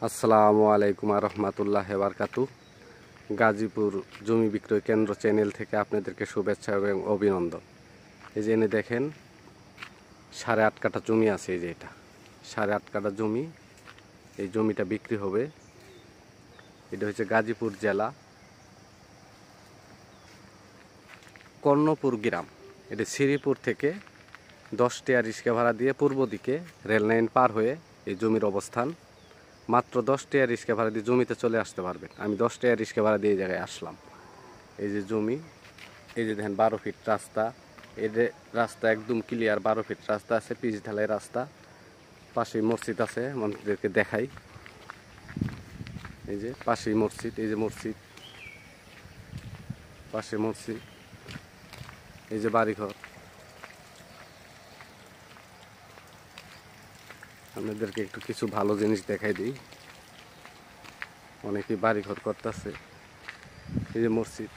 আসসালামু আলাইকুম রহমতুল্লাহ বারকাতু। গাজীপুর জমি বিক্রয় কেন্দ্র চ্যানেল থেকে আপনাদেরকে শুভেচ্ছা এবং অভিনন্দন। এই যে এনে দেখেন 8.5 কাঠা জমি আছে। এই যে এটা 8.5 কাঠা জমি। এই জমিটা বিক্রি হবে। এটা হচ্ছে গাজীপুর জেলা কর্ণপুর গ্রাম। এটা শ্রীপুর থেকে 10 টাকা রিক্সা ভাড়া দিয়ে পূর্ব দিকে রেললাইন পার হয়ে এই জমির অবস্থান। মাত্র 10 টাকা রিক্সা ভাড়া দিয়ে জমিতে চলে আসতে পারবেন। আমি 10 টাকা রিক্সা ভাড়া দিয়ে এই জায়গায় আসলাম। এই যে জমি, এই যে দেখেন 12 ফিট রাস্তা। এই যে রাস্তা একদম ক্লিয়ার, 12 ফিট রাস্তা আছে, পিচ ঢালাই রাস্তা। পাশেই মসজিদ আছে, মসজিদকে দেখাই। এই যে পাশেই মসজিদ, এই যে মসজিদ, পাশে মসজিদ, এই যে বাড়িঘর। আপনাদেরকে একটু কিছু ভালো জিনিস দেখাই দিই। অনেকেই বাড়িঘর করতেছে। এই যে মসজিদ,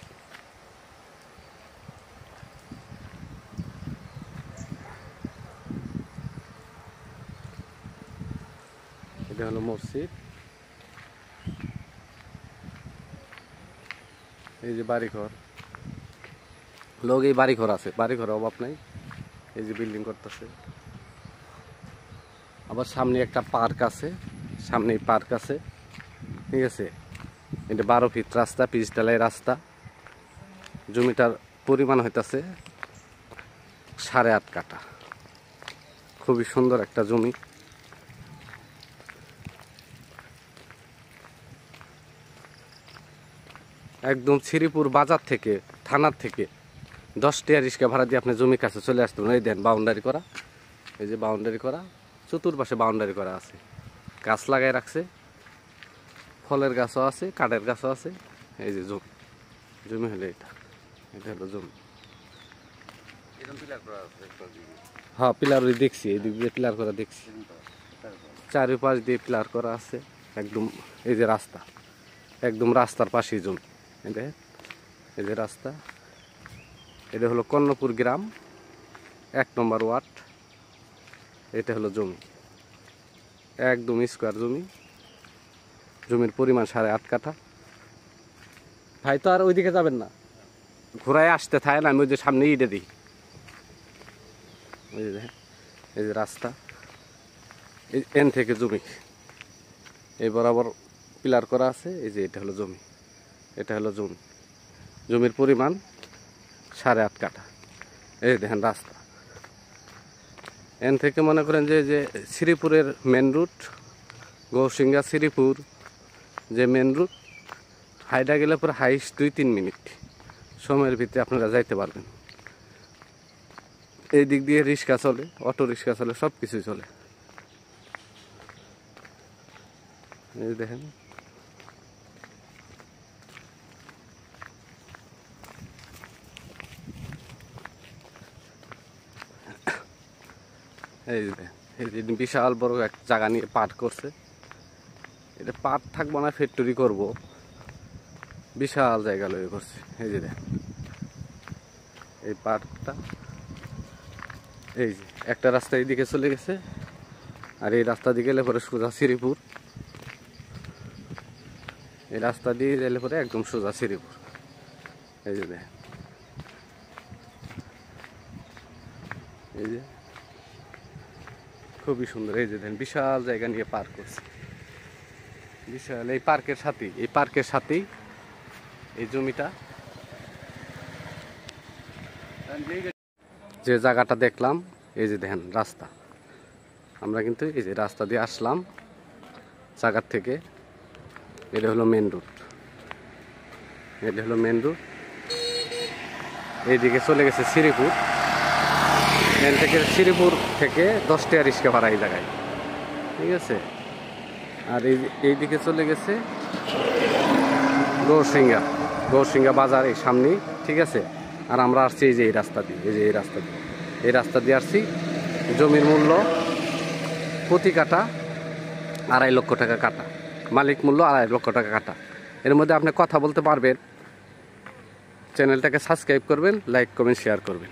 এটা হলো মসজিদ। এই যে বাড়িঘর, লোক এই বাড়িঘর আছে, বাড়িঘর অভাব নাই। এই যে বিল্ডিং করতেছে। আবার সামনে একটা পার্ক আছে, সামনেই পার্ক আছে, ঠিক আছে। এটা 12 ফিট রাস্তা, পিচ ঢালাই রাস্তা। জমিটার পরিমাণ হইতাছে 8.5 কাঠা। খুবই সুন্দর একটা জমি। একদম শ্রীপুর বাজার থেকে, থানার থেকে 10 টাকা রিক্সা ভাড়া দিয়ে আপনি জমির কাছে চলে আসতে পারেন। এই দেন বাউন্ডারি করা, এই যে বাউন্ডারি করা, চতুর্পাশে বাউন্ডারি করা আছে। গাছ লাগাই রাখছে, ফলের গাছও আছে, কাঠের গাছও আছে। এই যে জমি, জমি হলো এটা, এটা হলো জমি। হ্যাঁ, পিলার দেখছি, এই দিক দিয়ে পিলার করা দেখছি, চারিপাশ দিয়ে পিলার করা আছে একদম। এই যে রাস্তা, একদম রাস্তার পাশেই জমি। এই যে রাস্তা। এটা হলো কর্ণপুর গ্রাম, 1 নম্বর ওয়ার্ড। এটা হলো জমি, একদম স্কোয়ার জমি। জমির পরিমাণ 8.5 কাঠা। ভাই তো আর ওইদিকে যাবেন না, ঘোরায় আসতে থাকে না। আমি ওই যে সামনে ইটে দিই, ওই যে দেখেন, এই যে রাস্তা, এই এন থেকে জমি, এই বরাবর পিলার করা আছে। এই যে এটা হলো জমি, এটা হলো জমি। জমির পরিমাণ 8.5 কাঠা। এই দেখেন রাস্তা, এন থেকে মনে করেন যে শ্রীপুরের মেন রুট, গৌসিঙ্গা শ্রীপুর যে মেন রুট, হাইডা গেলে পরে হাইস্ট 2-3 মিনিট সময়ের ভিতরে আপনারা যাইতে পারবেন। এই দিক দিয়ে রিক্সা চলে, অটো রিক্সা চলে, সব কিছুই চলে। এই দেখেন, এই যে বিশাল বড় এক জায়গা নিয়ে পাট করছে। এটা পাট থাকবো না, ফ্যাক্টরি করব, বিশাল জায়গা লয়ে করছে। এই যে দেখেন, এই পাটটা, এই যে একটা রাস্তা এইদিকে চলে গেছে, আর এই রাস্তা দিয়ে গেলে পরে সোজা শ্রীপুর। এই রাস্তা দিয়ে গেলে পরে একদম সোজা শ্রীপুর। এই যে দেখেন, এই যে খুবই সুন্দর। এই যে দেখেন, বিশাল জায়গা নিয়ে পার্ক করছে, বিশাল। এই পার্কের সাথেই এই জমিটা। যে জায়গাটা দেখলাম, এই যে দেখেন রাস্তা। আমরা কিন্তু এই যে রাস্তা দিয়ে আসলাম জায়গার থেকে। এটা হলো মেন রুট, এটা হলো মেন রুট। এইদিকে চলে গেছে শ্রীপুর। এখান থেকে শ্রীপুর থেকে 10 টাকা রিক্সা ভাড়া এই জায়গায়, ঠিক আছে। আর এইদিকে চলে গেছে গৌসিঙ্গা বাজার, এই সামনেই, ঠিক আছে। আর আমরা আসছি এই যে এই রাস্তা দিয়ে, এই যে এই রাস্তা দিয়ে আসছি। জমির মূল্য প্রতি কাঠা 2.5 লক্ষ টাকা কাটা, মালিক মূল্য 2.5 লক্ষ টাকা কাটা। এর মধ্যে আপনি কথা বলতে পারবেন। চ্যানেলটাকে সাবস্ক্রাইব করবেন, লাইক কমেন্ট শেয়ার করবেন।